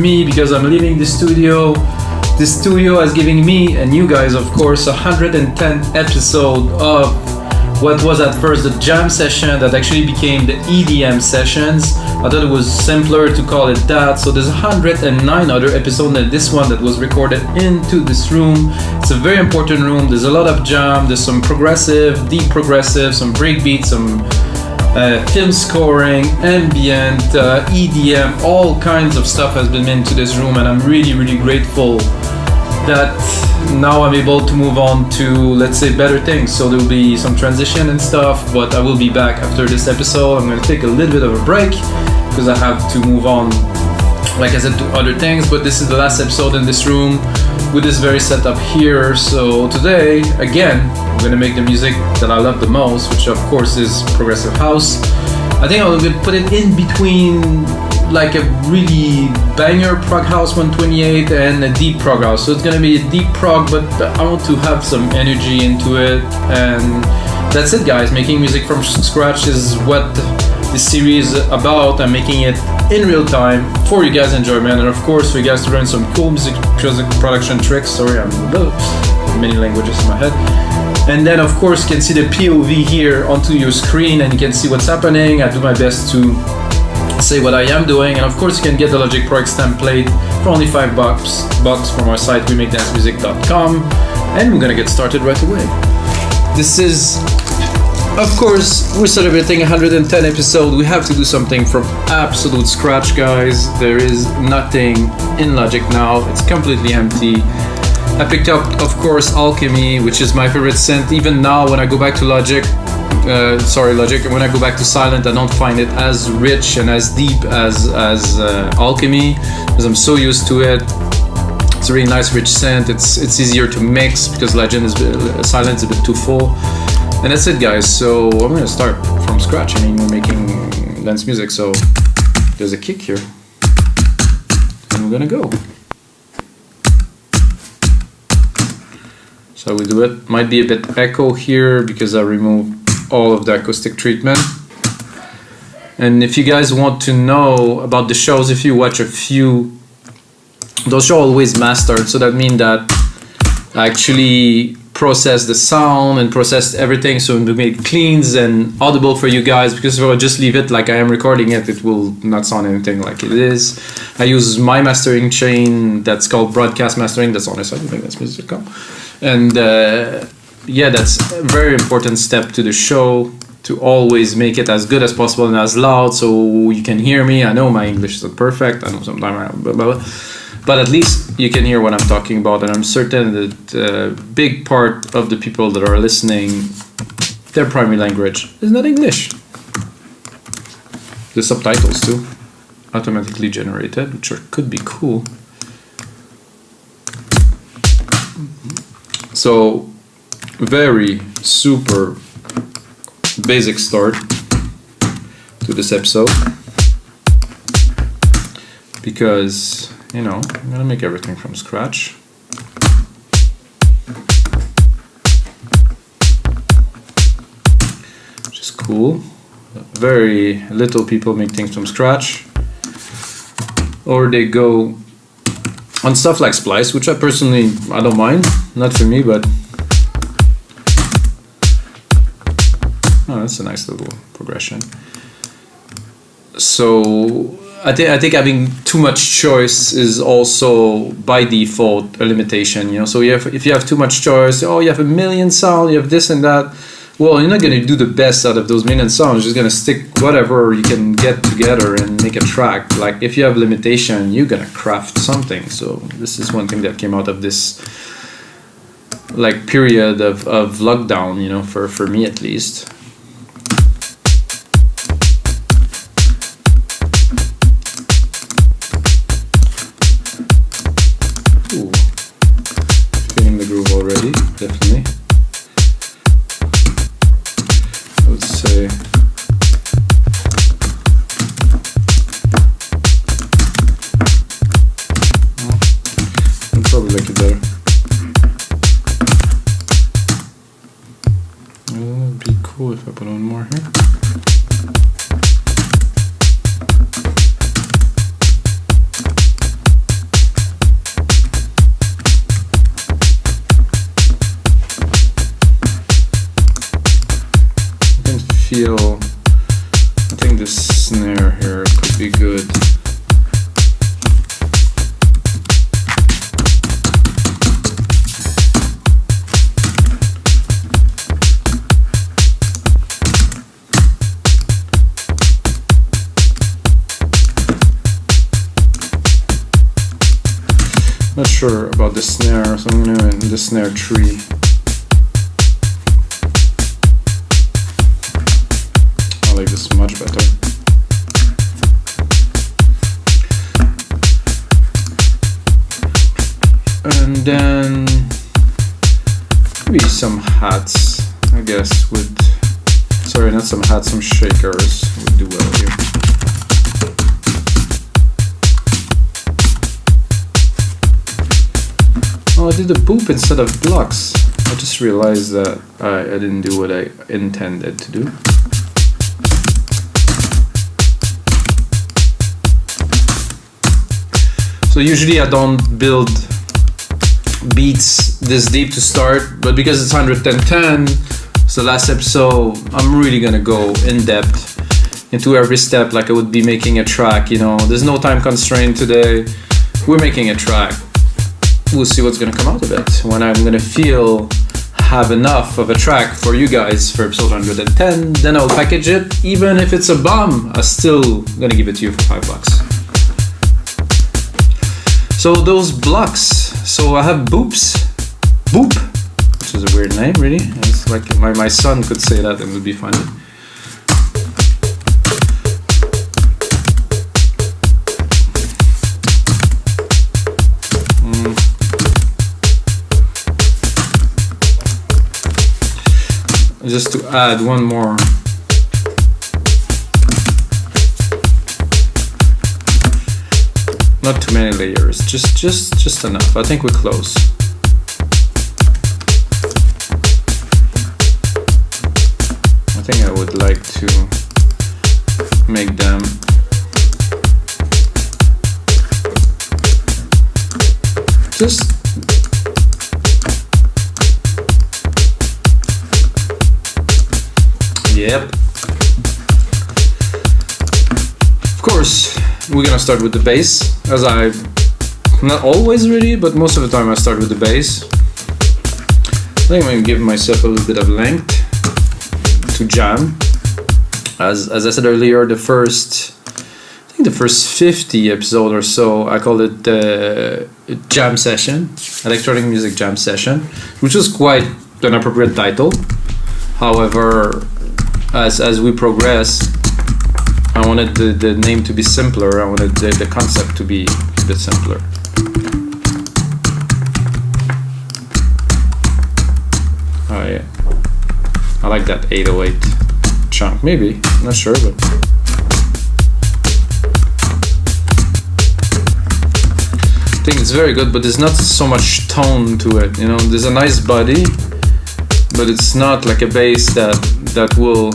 me because I'm leaving the studio. This studio is giving me and you guys, of course, 110th episode of what was at first the jam session that actually became the EDM sessions. I thought it was simpler to call it that. So there's 109 other episodes than this one that was recorded into this room. It's a very important room. There's a lot of jam. There's some progressive, deep progressive, some breakbeat, some film scoring, ambient, EDM, all kinds of stuff has been into this room, and I'm really, really grateful that now I'm able to move on to, let's say, better things. So there will be some transition and stuff, but I will be back after this episode. I'm going to take a little bit of a break because I have to move on, like I said, to other things, but this is the last episode in this room with this very setup here. So today, again, I'm gonna make the music that I love the most, which of course is progressive house. I think I'm gonna put it in between like a really banger prog house 128 and a deep prog house. So it's gonna be a deep prog, but I want to have some energy into it. And that's it, guys. Making music from scratch is what this series is about. I'm making it in real time for you guys' enjoyment, and of course for you guys to learn some cool music production tricks. Sorry, I'm many languages in my head. And then of course you can see the POV here onto your screen and you can see what's happening. I do my best to say what I am doing, and of course you can get the Logic Pro X template for only $5 from our site wemakedancemusic.com, and we're gonna get started right away. This is, of course, we're celebrating 110 episodes. We have to do something from absolute scratch, guys. There is nothing in Logic now. It's completely empty. I picked up, of course, Alchemy, which is my favorite synth. Even now, when I go back to Logic, when I go back to Silent, I don't find it as rich and as deep as Alchemy, because I'm so used to it. It's a really nice, rich synth. It's easier to mix because Silent is a bit too full. And that's it, guys. So I'm gonna start from scratch. I mean, we're making dance music, so there's a kick here, and we're gonna go. So we do it. Might be a bit echo here because I removed all of the acoustic treatment. And if you guys want to know about the shows, if you watch a few, those shows are always mastered. So that means that I actually process the sound and process everything so to make it clean and audible for you guys, because if I just leave it like I am recording it, it will not sound anything like it is. I use my mastering chain that's called broadcast mastering. That's on the site, I think that's music.com. And yeah, that's a very important step to the show, to always make it as good as possible and as loud so you can hear me. I know my English isn't perfect. I know sometimes but at least you can hear what I'm talking about, and I'm certain that a big part of the people that are listening, their primary language is not English. The subtitles too, automatically generated, which could be cool. So, very super basic start to this episode, because you know, I'm gonna make everything from scratch. Which is cool. Very little people make things from scratch. Or they go on stuff like Splice, which I don't mind. Not for me, but oh, that's a nice little progression. So I think having too much choice is also by default a limitation, you know. So if you have too much choice, oh, you have a million sounds, you have this and that. Well, you're not going to do the best out of those million sounds. You're just going to stick whatever you can get together and make a track. Like if you have limitation, you're going to craft something. So this is one thing that came out of this like period of lockdown, you know, for me at least. Ooh, feeling the groove already, definitely. I would say I'd probably like it better. It'd be cool if I put on more here. feel, I think the snare here could be good. Not sure about the snare, so I'm gonna end the snare tree. I like this much better. And then maybe some hats, I guess, would, sorry, not some hats, some shakers would do well here. Oh, I did a boop instead of blocks. I just realized that I didn't do what I intended to do. So usually I don't build beats this deep to start, but because it's 110, it's the last episode, I'm really gonna go in depth into every step like I would be making a track, you know. There's no time constraint today. We're making a track. We'll see what's gonna come out of it. When I'm gonna have enough of a track for you guys for episode 110, then I'll package it. Even if it's a bomb, I'm still gonna give it to you for $5. So those blocks, so I have boops, boop, which is a weird name really. It's like my son could say that and it would be funny. Just to add one more. Not too many layers, just enough. I think we're close. I think I would like to make them just yep. Of course, we're gonna start with the bass, as I, not always really, but most of the time I start with the bass. I think I'm gonna give myself a little bit of length to jam. As I said earlier, the first 50 episode or so, I called it the jam session, electronic music jam session, which was quite an appropriate title. However, as we progress, I wanted the name to be simpler. I wanted the concept to be a bit simpler. Oh yeah, I like that 808 chunk. Maybe, I'm not sure, but I think it's very good. But there's not so much tone to it. You know, there's a nice body, but it's not like a bass that will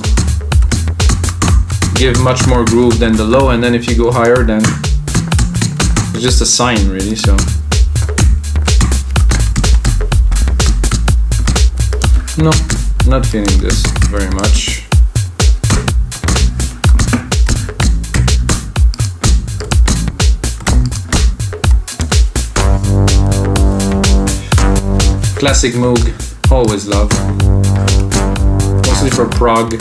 give much more groove than the low, and then if you go higher, then it's just a sine really. So no, not feeling this very much. Classic moog, always love, mostly for prog.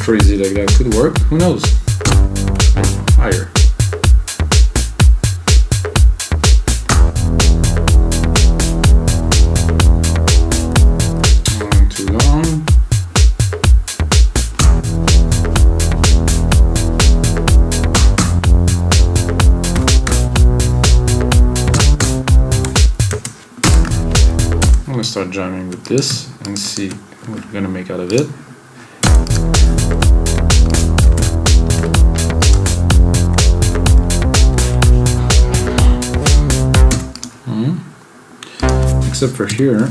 Crazy like that could work. Who knows? Higher. Too long. I'm gonna start jamming with this and see what we're gonna make out of it. Except for here.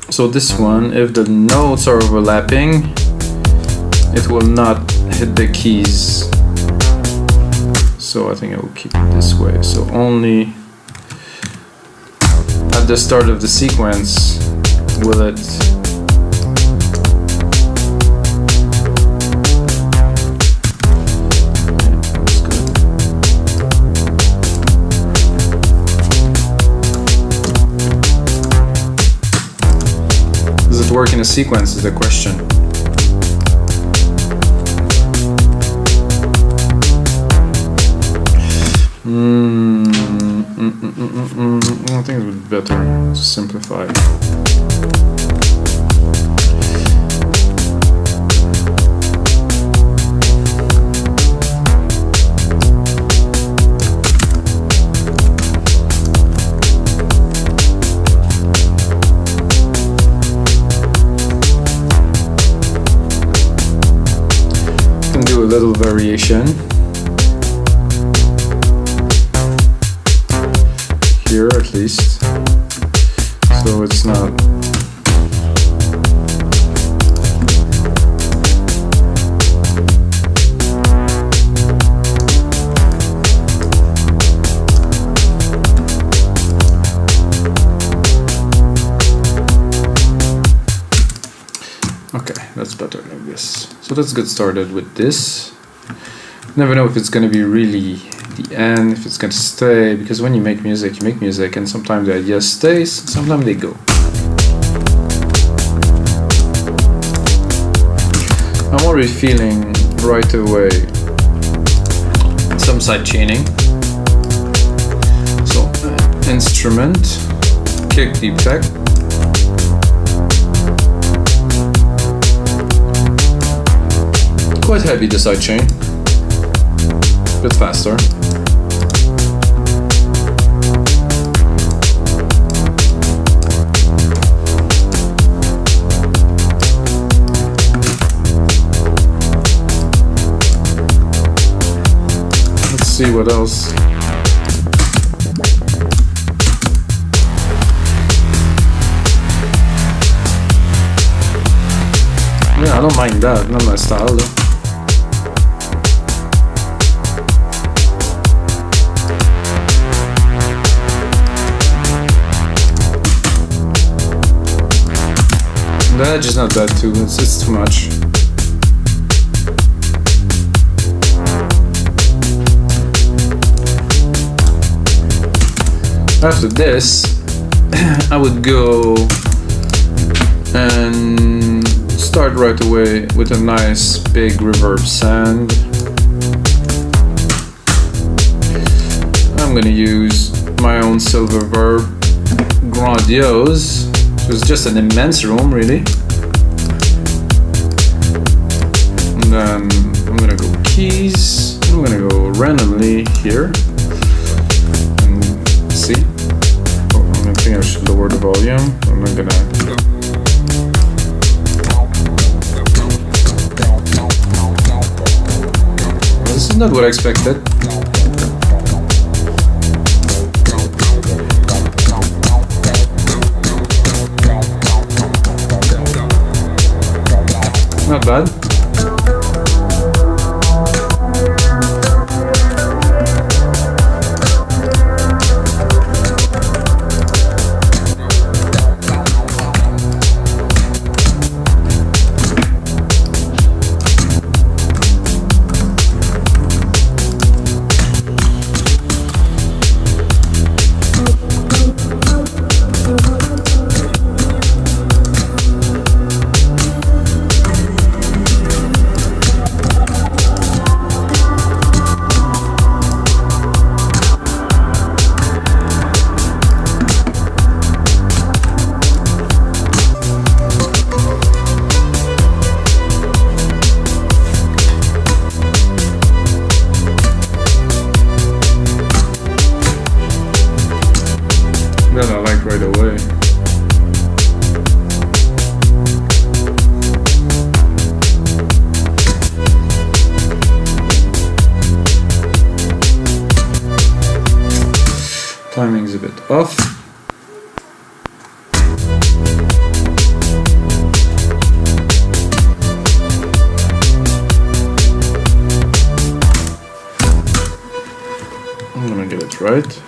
So this one, if the notes are overlapping, it will not hit the keys. So I think I will keep it this way. So only at the start of the sequence will it work in a sequence is the question. I think it would be better to simplify. Little variation here, at least, so it's not okay. That's better like this. So let's get started with this. Never know if it's going to be really the end, if it's going to stay, because when you make music, and sometimes the idea stays, sometimes they go. I'm already feeling right away some side chaining. So instrument, kick, deep tech. Quite heavy the side chain. Bit faster. Let's see what else. Yeah, I don't mind that, not my style though. The edge is not bad too, it's too much. After this, I would go and start right away with a nice big reverb send. I'm gonna use my own silver verb, grandiose. It was just an immense room, really. And then I'm gonna go keys. I'm gonna go randomly here and see. Oh, I think I should lower the volume. I'm not gonna. This is not what I expected. Not bad. that I like right away. Timing's a bit off. I'm gonna get it right.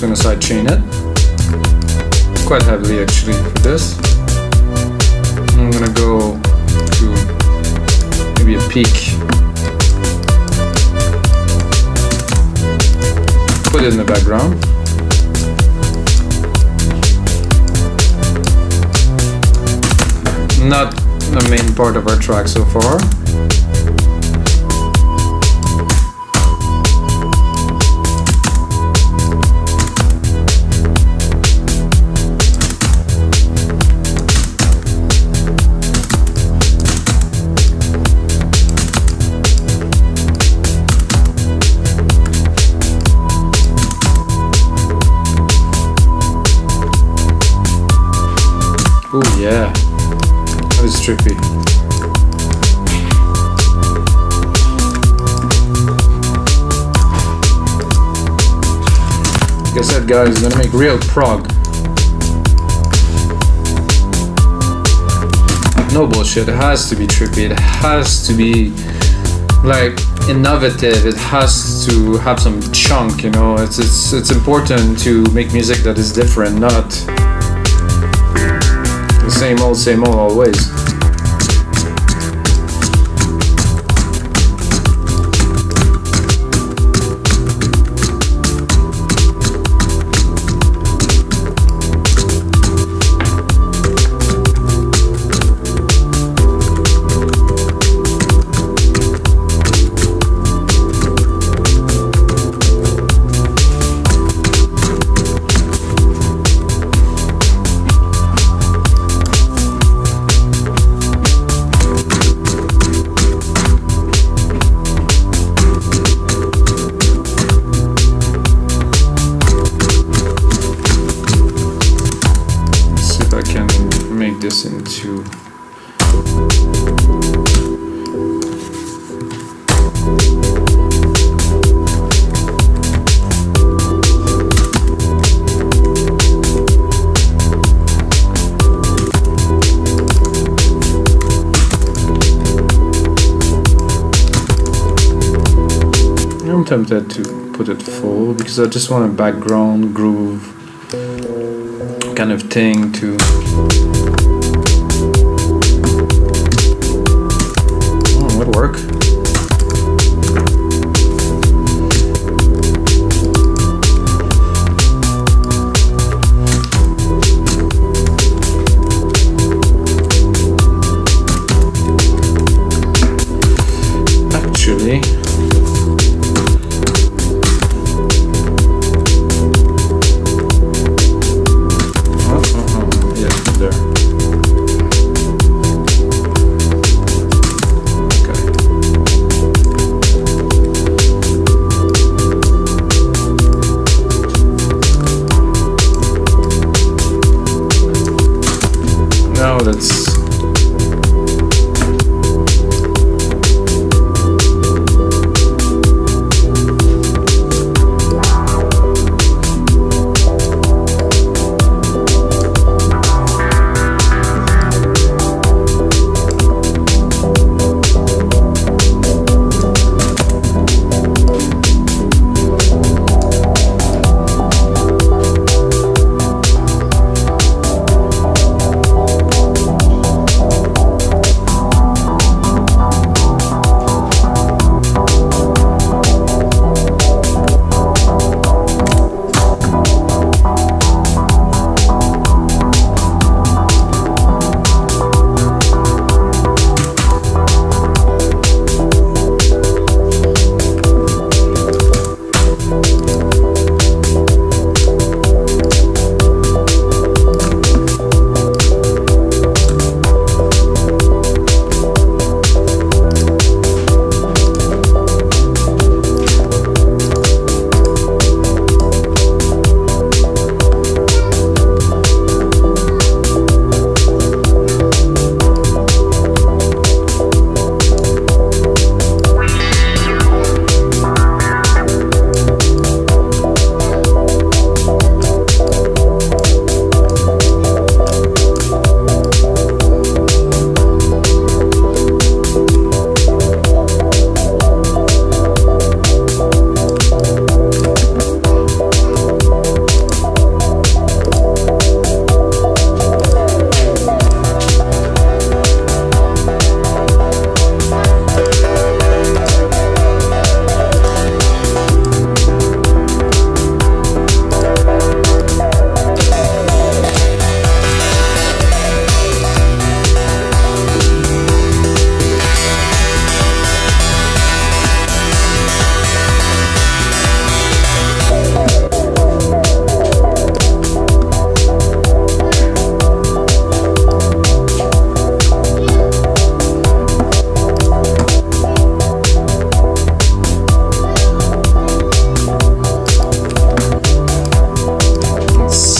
Gonna sidechain it quite heavily actually for this. I'm gonna go to maybe a peak, put it in the background. Not the main part of our track so far. Oh yeah, that is trippy. Like I said, guys, I'm gonna make real prog. No bullshit, it has to be trippy, it has to be like innovative, it has to have some chunk, you know. It's important to make music that is different, not same old always. This into I'm tempted to put it full because I just want a background groove kind of thing to would work. Actually, let's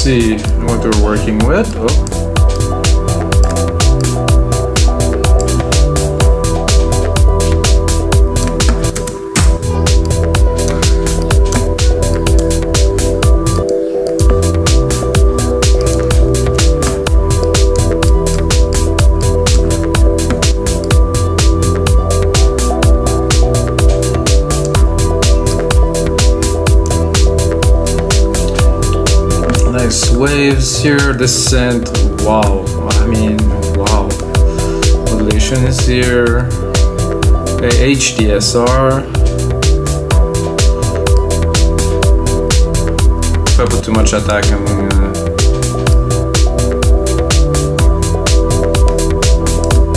see what we're working with. Oh. Waves here, the synth, wow, I mean, wow. Modulation is here, HDSR. If I put too much attack, I'm gonna...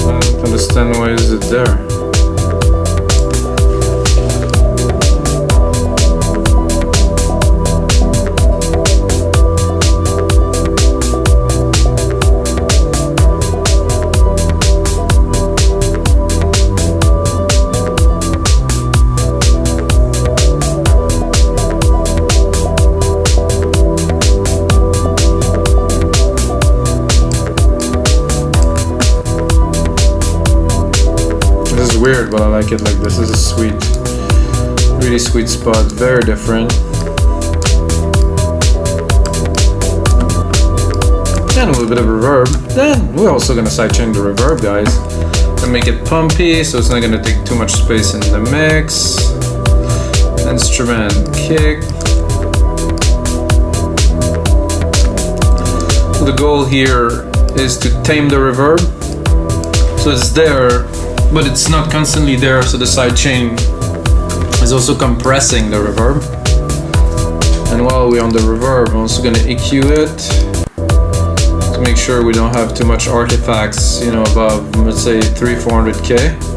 I don't understand why is it there. Weird, but I like it like this. This is a sweet, really sweet spot, very different. And a little bit of reverb. Then we're also gonna sidechain the reverb, guys, and make it pumpy, so it's not gonna take too much space in the mix. Instrument kick. So the goal here is to tame the reverb, so it's there, but it's not constantly there, so the sidechain is also compressing the reverb. And while we're on the reverb, I'm also going to EQ it to make sure we don't have too much artifacts, you know, above, let's say, 300-400K.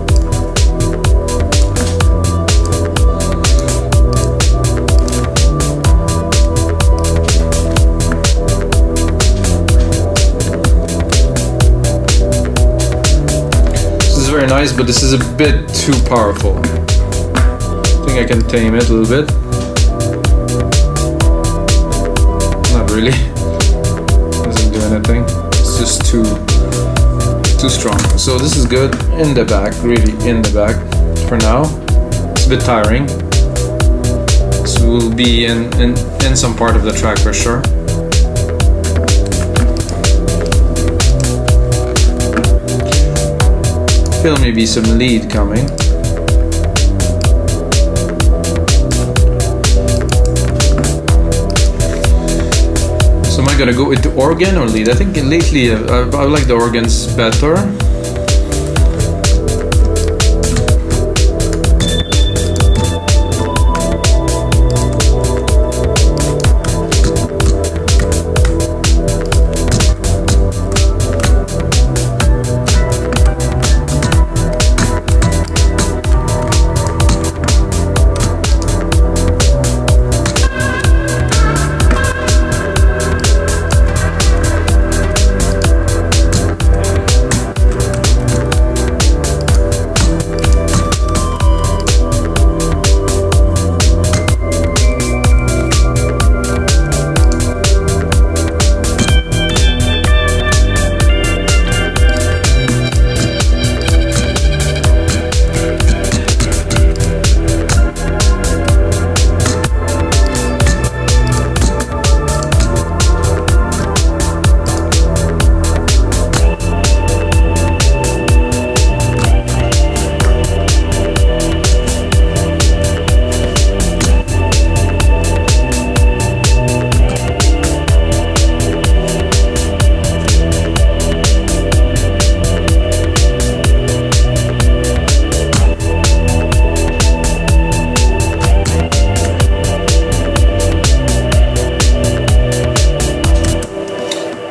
Very nice, but this is a bit too powerful. I think I can tame it a little bit. Not really. Doesn't do anything. It's just too too strong. So this is good in the back, really in the back for now. It's a bit tiring. So we'll be in some part of the track for sure. Feel maybe some lead coming. So am I gonna go into organ or lead? I think lately I like the organs better.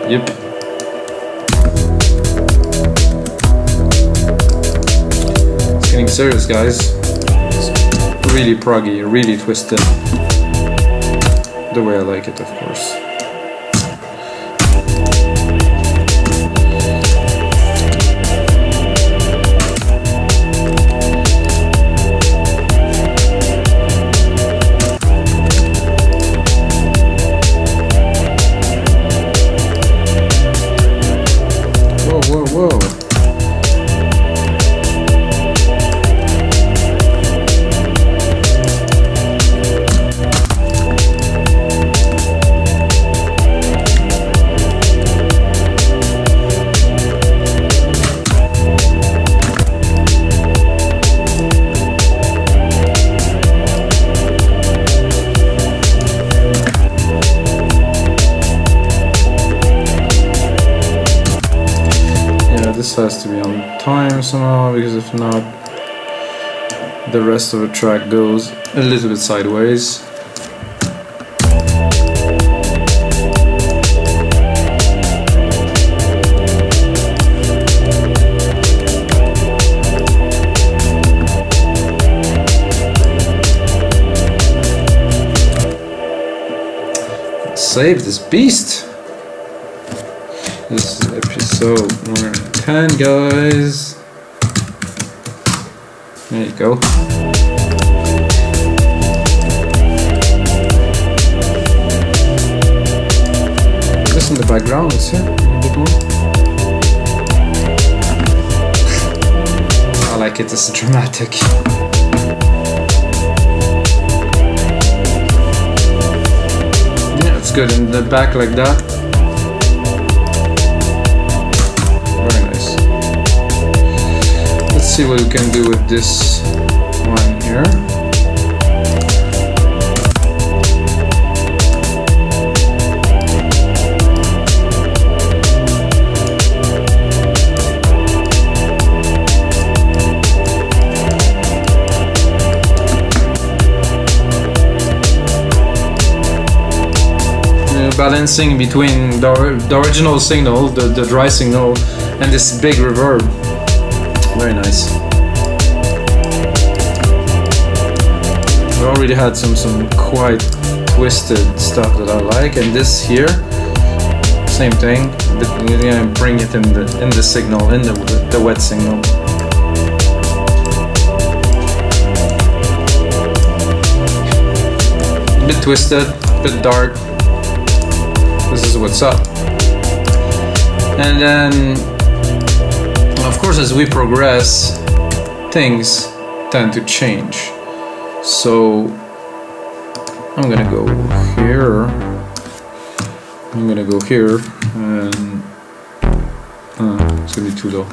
Yep. It's getting serious, guys. It's really proggy, really twisted. The way I like it, of course. Whoa. This has to be on time somehow, because if not, the rest of the track goes a little bit sideways. Save this beast! This is episode number 10, guys. There you go. This in the background, let's see a bit more. I like it, it's dramatic. Yeah, it's good in the back like that. See what we can do with this one here. Balancing between the original signal, the dry signal, and this big reverb. Very nice. We already had some quite twisted stuff that I like, and this here, same thing. We're gonna bring it in the signal, in the wet signal. A bit twisted, a bit dark. This is what's up. And then Of course, as we progress, things tend to change. So I'm gonna go here. I'm gonna go here, and it's gonna be too low.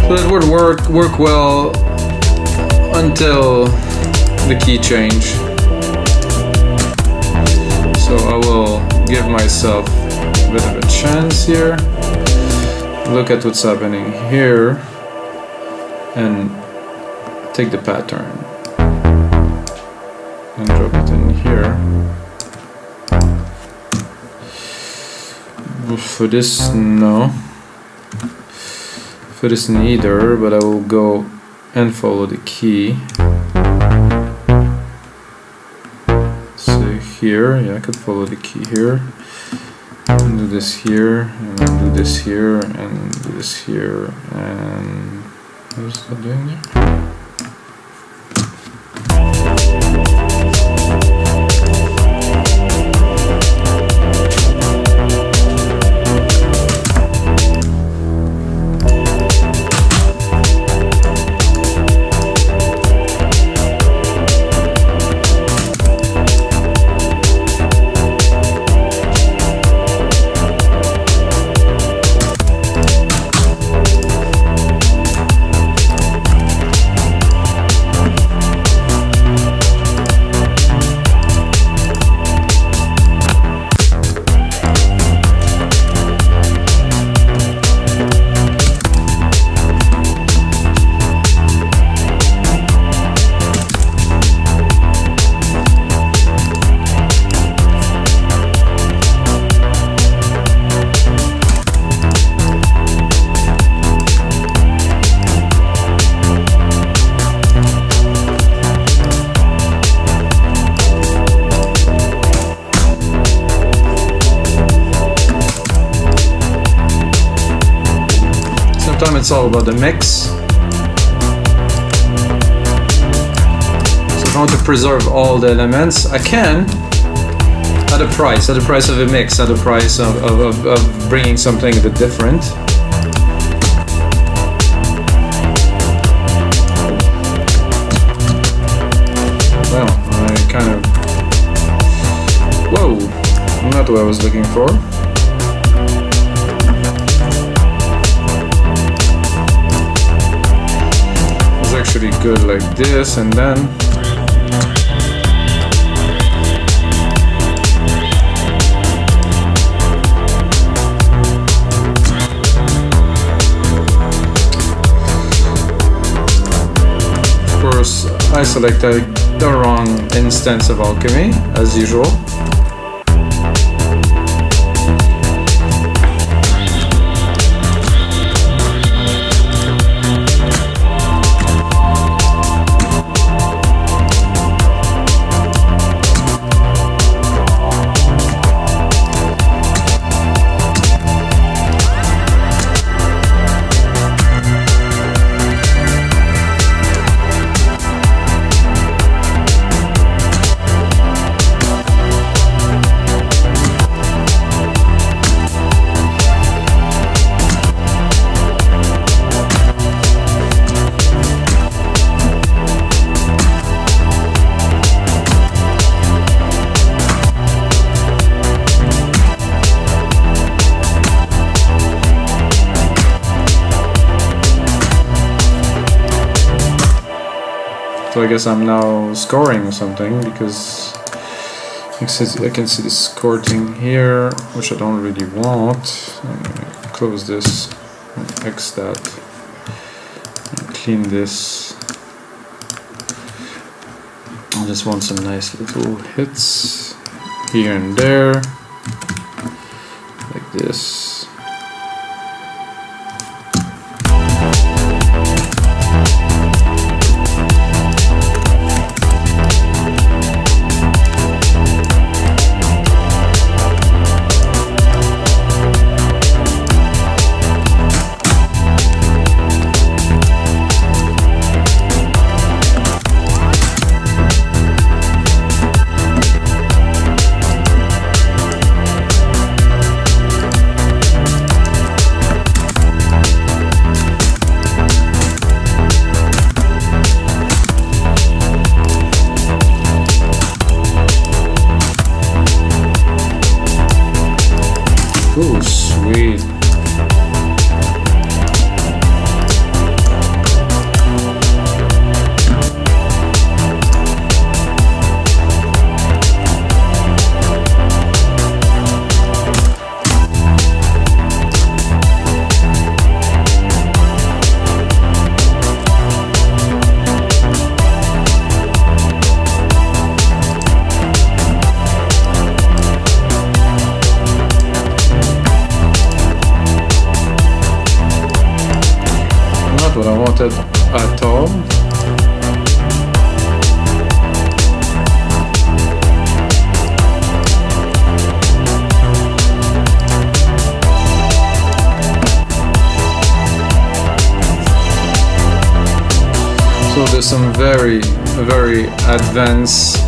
So it would work well until the key change. So I will give myself a bit of a chance here. Look at what's happening here and take the pattern and drop it in here. For this, no. For this, neither, but I will go and follow the key. So here, yeah, I could follow the key here. And do this here, and then do this here, and do this here, and what is that doing there? It's all about the mix. So if I want to preserve all the elements, I can at a price of a mix, at a price of bringing something a bit different. Well, I kind of... Whoa, not what I was looking for. Actually good like this, and then of course I selected the wrong instance of Alchemy as usual. So I guess I'm now scoring something because I can see this score thing here, which I don't really want. I'm gonna close this, and X that, and clean this. I just want some nice little hits here and there, like this. at all. So there's some very advanced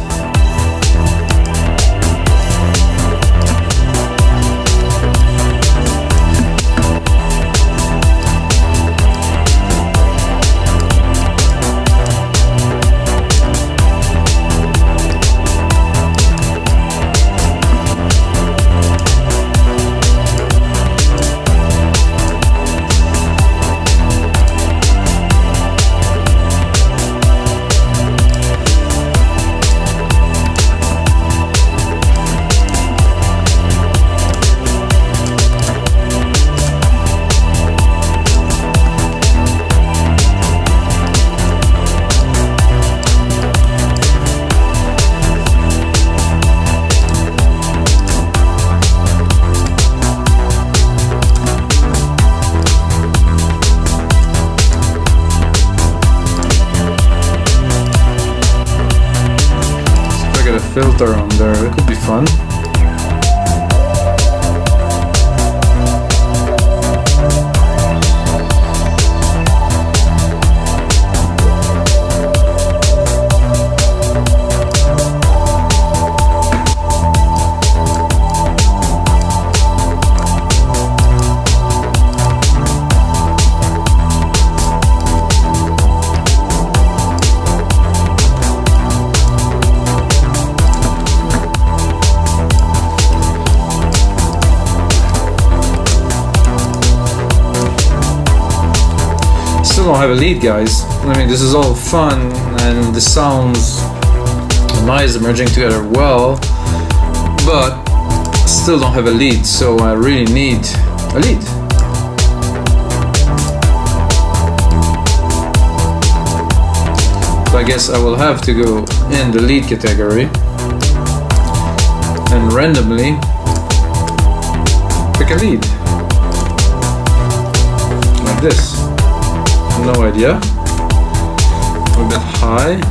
filter on there, it could be fun. Don't have a lead, guys. I mean, this is all fun and the sounds nice, merging together well, but still don't have a lead, so I really need a lead. So I guess I will have to go in the lead category and randomly pick a lead like this. No idea. A bit high.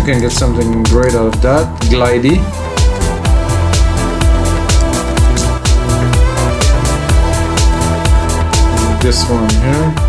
you can get something great out of that. Glidey. This one here.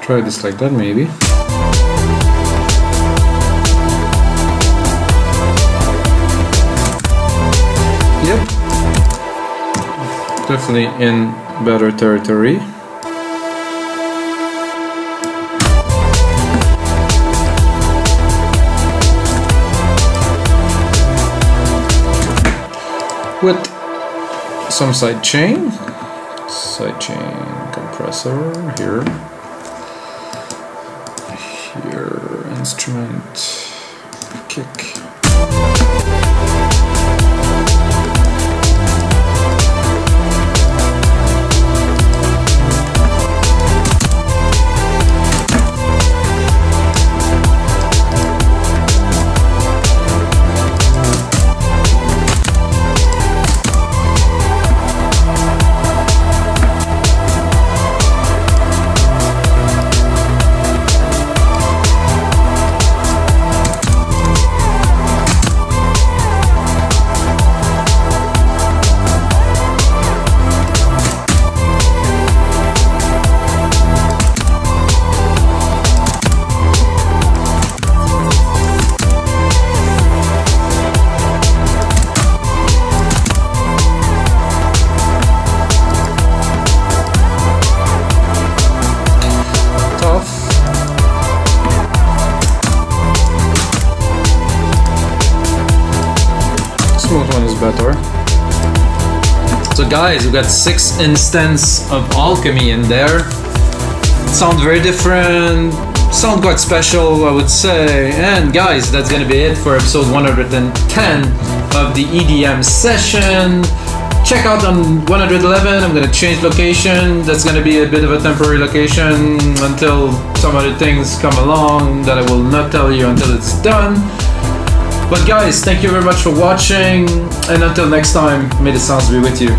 Try this like that maybe. Yep. Definitely in better territory. With some side chain compressor here. Here, instrument, kick. Smooth one is better. So guys, we got 6 instances of Alchemy in there. Sound very different, sound quite special, I would say. And guys, that's gonna be it for episode 110 of the EDM session. Check out on 111, I'm gonna change location. That's gonna be a bit of a temporary location until some other things come along that I will not tell you until it's done. But guys, thank you very much for watching, and until next time, may the sounds be with you.